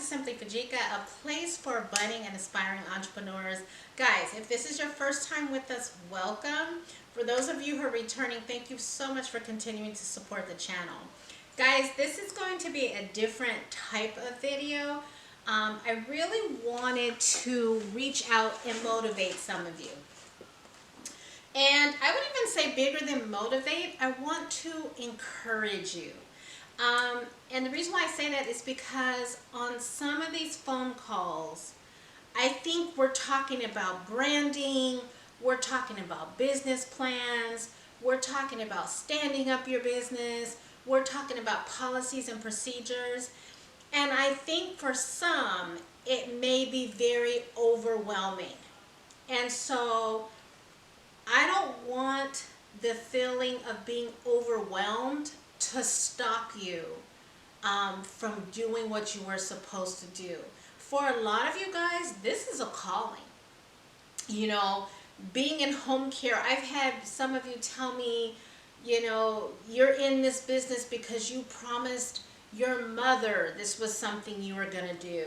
Simply Fujica, a place for budding and aspiring entrepreneurs. Guys, if this is your first time with us, welcome. For those of you who are returning, thank you so much for continuing to support the channel. Guys, this is going to be a different type of video. I really wanted to reach out and motivate some of you. And I would even say bigger than motivate, I want to encourage you. And the reason why I say that is because on some of these phone calls, I think we're talking about branding, we're talking about business plans, we're talking about standing up your business, we're talking about policies and procedures. And I think for some, it may be very overwhelming. And so I don't want the feeling of being overwhelmed to stop you from doing what you were supposed to do. For a lot of you guys, this is a calling. You know, being in home care, I've had some of you tell me, you know, you're in this business because you promised your mother this was something you were going to do.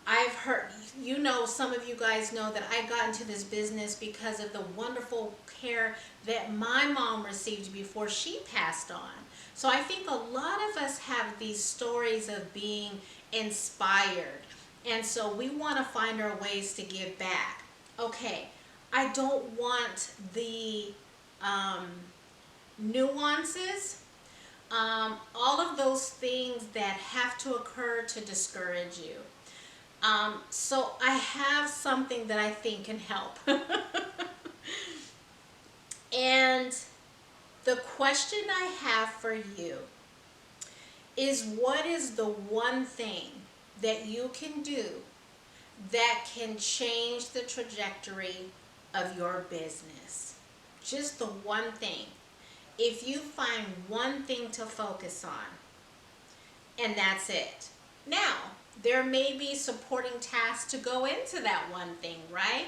I've heard, you know, some of you guys know that I got into this business because of the wonderful care that my mom received before she passed on. So I think a lot of us have these stories of being inspired. And so we want to find our ways to give back. Okay, I don't want the nuances, all of those things that have to occur to discourage you. So I have something that I think can help. And the question I have for you is, what is the one thing that you can do that can change the trajectory of your business? Just the one thing. If you find one thing to focus on, and that's it. Now, there may be supporting tasks to go into that one thing, right?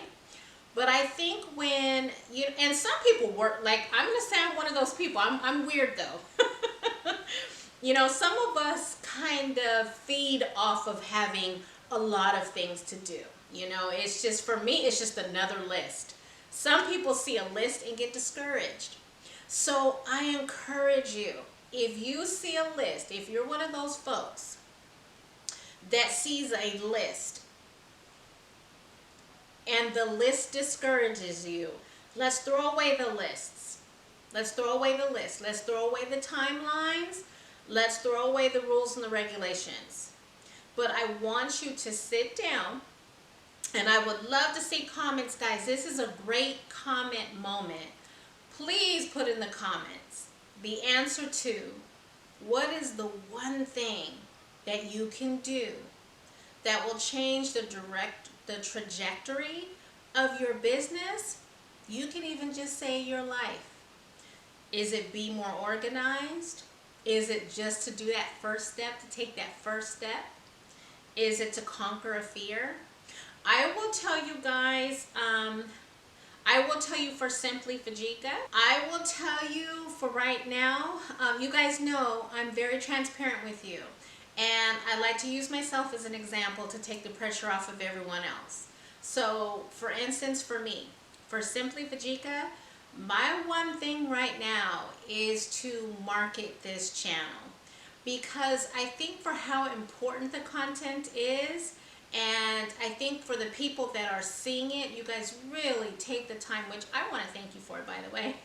But I think when you, and some people work, like, I'm going to say I'm one of those people. I'm weird though. You know, some of us kind of feed off of having a lot of things to do. You know, it's just, for me, it's just another list. Some people see a list and get discouraged. So I encourage you, if you see a list, if you're one of those folks that sees a list and the list discourages you, let's throw away the lists. Let's throw away the list. Let's throw away the timelines. Let's throw away the rules and the regulations. But I want you to sit down, and I would love to see comments, guys. This is a great comment moment. Please put in the comments the answer to, what is the one thing that you can do that will change the trajectory of your business? You can even just say your life. Is it be more organized? Is it just to do that first step, to take that first step? Is it to conquer a fear? I will tell you guys, I will tell you for Simply Fujica. I will tell you for right now, you guys know I'm very transparent with you. And I like to use myself as an example to take the pressure off of everyone else. So, for instance, for me, for Simply Fujica, my one thing right now is to market this channel. Because I think for how important the content is, and I think for the people that are seeing it, you guys really take the time, which I want to thank you for, by the way.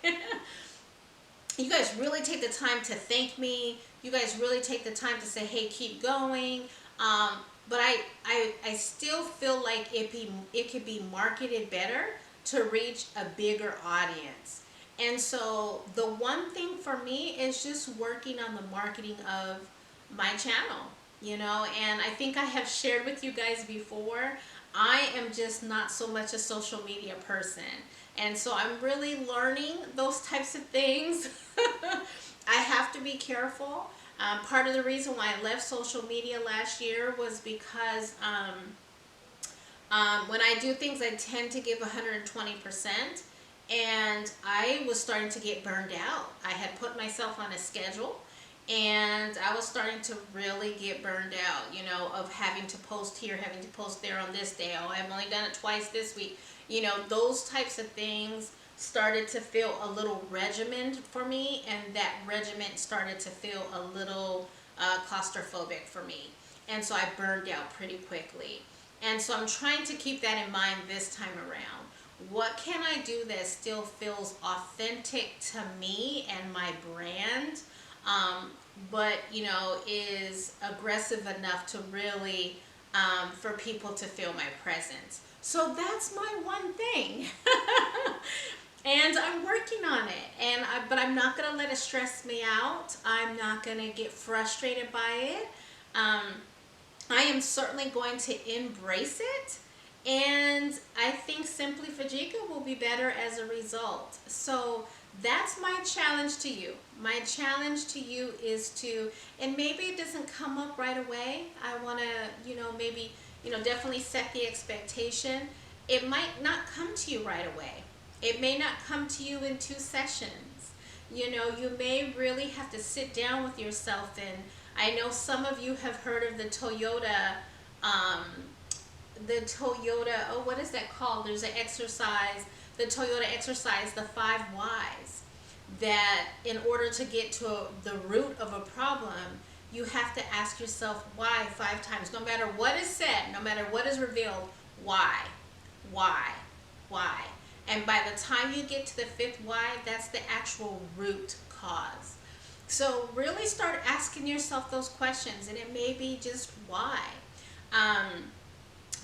You guys really take the time to thank me. You guys really take the time to say, hey, keep going. But I still feel like it could be marketed better to reach a bigger audience. And so the one thing for me is just working on the marketing of my channel, you know, and I think I have shared with you guys before, I am just not so much a social media person. And so I'm really learning those types of things. I have to be careful. Part of the reason why I left social media last year was because when I do things, I tend to give 120%. And I was starting to get burned out. I had put myself on a schedule, And I was starting to really get burned out, of having to post here, having to post there on this day. Oh, I've only done it twice this week. Those types of things started to feel a little regimented for me, and that regiment started to feel a little claustrophobic for me. And so I burned out pretty quickly. And so I'm trying to keep that in mind this time around. What can I do that still feels authentic to me and my brand, um, but is aggressive enough to really, for people to feel my presence? So that's my one thing. And I'm working on it, but I'm not gonna let it stress me out. I'm not gonna get frustrated by it. um, I am certainly going to embrace it, and I think Simply Fujica will be better as a result. So that's my challenge to you. My challenge to you is to, and maybe it doesn't come up right away. I want to, maybe, definitely set the expectation. It might not come to you right away. It may not come to you in 2 sessions. You may really have to sit down with yourself. And I know some of you have heard of um, oh, what is that called? There's an exercise, the Toyota exercise, the 5 whys, that in order to get to the root of a problem, you have to ask yourself why 5 times. No matter what is said, no matter what is revealed, why? Why? Why? And by the time you get to the 5th why, that's the actual root cause. So really start asking yourself those questions, and it may be just why.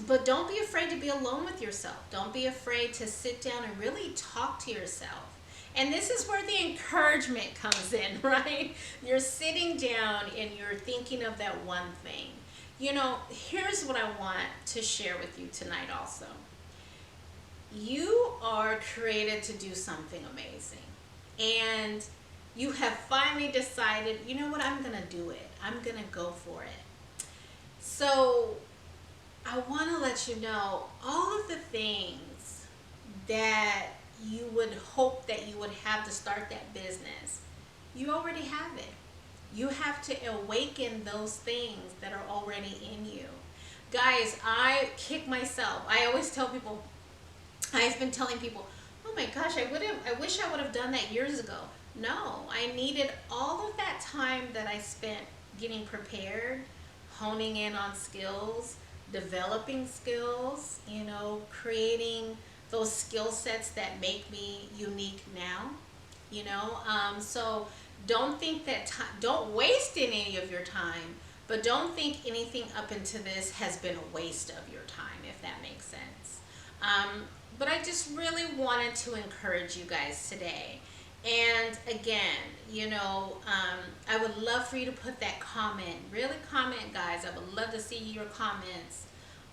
But don't be afraid to be alone with yourself. Don't be afraid to sit down and really talk to yourself. And this is where the encouragement comes in, right? You're sitting down and you're thinking of that one thing. Here's what I want to share with you tonight also. You are created to do something amazing. And you have finally decided, you know what, I'm going to do it. I'm going to go for it. So I want to let you know all of the things that you would hope that you would have to start that business. You already have it. You have to awaken those things that are already in you. Guys, I kick myself. I always tell people, I've been telling people, oh my gosh, I wish I would have done that years ago. No, I needed all of that time that I spent getting prepared, honing in on skills, developing skills, creating those skill sets that make me unique now, so don't think that don't waste any of your time, but don't think anything up into this has been a waste of your time, if that makes sense. But I just really wanted to encourage you guys today. And again, I would love for you to put that comment. Really comment, guys. I would love to see your comments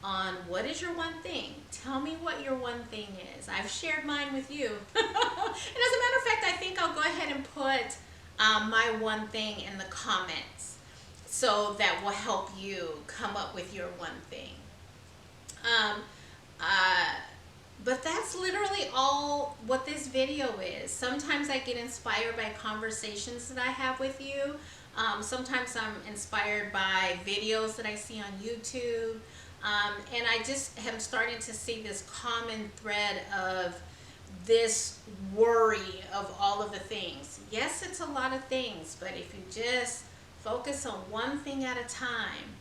on what is your one thing. Tell me what your one thing is. I've shared mine with you. And as a matter of fact, I think I'll go ahead and put my one thing in the comments, so that will help you come up with your one thing. But that's literally all what this video is. Sometimes I get inspired by conversations that I have with you. Sometimes I'm inspired by videos that I see on YouTube. And I just am starting to see this common thread of this worry of all of the things. Yes, it's a lot of things, but if you just focus on one thing at a time,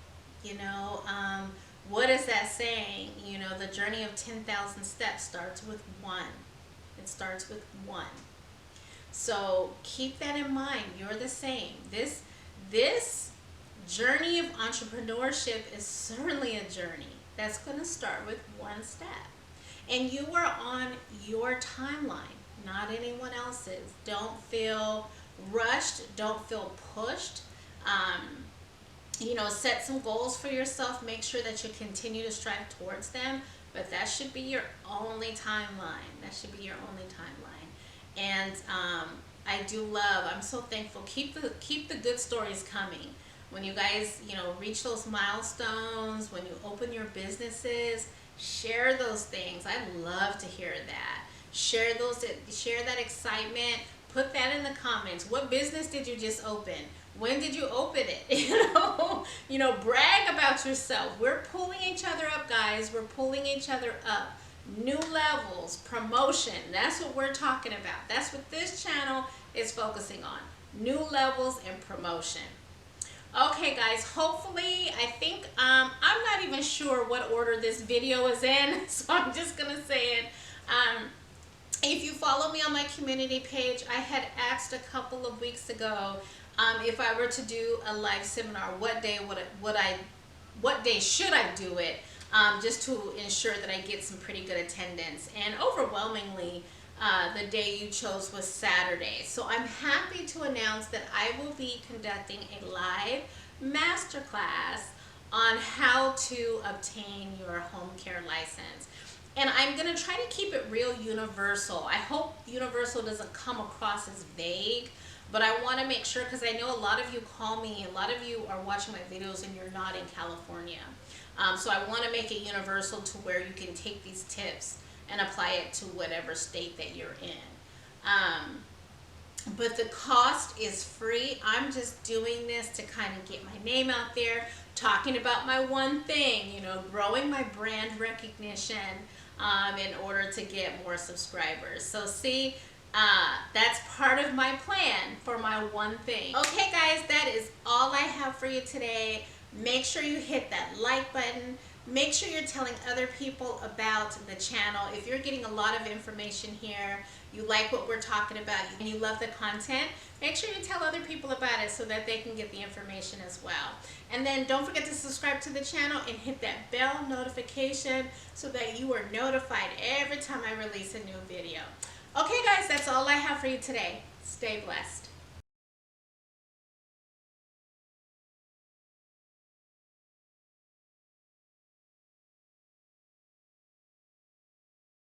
what is that saying? The journey of 10,000 steps starts with one. It starts with one. So keep that in mind. You're the same. This journey of entrepreneurship is certainly a journey that's going to start with one step. And you are on your timeline, not anyone else's. Don't feel rushed. Don't feel pushed. Set some goals for yourself. Make sure that you continue to strive towards them. But that should be your only timeline. That should be your only timeline. And I'm so thankful. Keep the good stories coming. When you guys, reach those milestones, when you open your businesses, share those things. I'd love to hear that. Share that excitement. Put that in the comments. What business did you just open? When did you open it? Brag about yourself. We're pulling each other up, guys. We're pulling each other up. New levels, promotion. That's what we're talking about. That's what this channel is focusing on. New levels and promotion. Okay, guys, hopefully, I think, I'm not even sure what order this video is in, so I'm just going to say it. If you follow me on my community page, I had asked a couple of weeks ago if I were to do a live seminar, what day should I do it, just to ensure that I get some pretty good attendance. And overwhelmingly, the day you chose was Saturday. So I'm happy to announce that I will be conducting a live masterclass on how to obtain your home care license. And I'm going to try to keep it real universal. I hope universal doesn't come across as vague, but I want to make sure, because I know a lot of you call me, a lot of you are watching my videos and you're not in California. So I want to make it universal to where you can take these tips and apply it to whatever state that you're in. But the cost is free. I'm just doing this to kind of get my name out there, talking about my one thing, growing my brand recognition in order to get more subscribers. So see, that's part of my plan for my one thing. Okay, guys, that is all I have for you today. Make sure you hit that like button. Make sure you're telling other people about the channel. If you're getting a lot of information here, you like what we're talking about, and you love the content, make sure you tell other people about it so that they can get the information as well. And then don't forget to subscribe to the channel and hit that bell notification so that you are notified every time I release a new video. Okay, guys, that's all I have for you today. Stay blessed.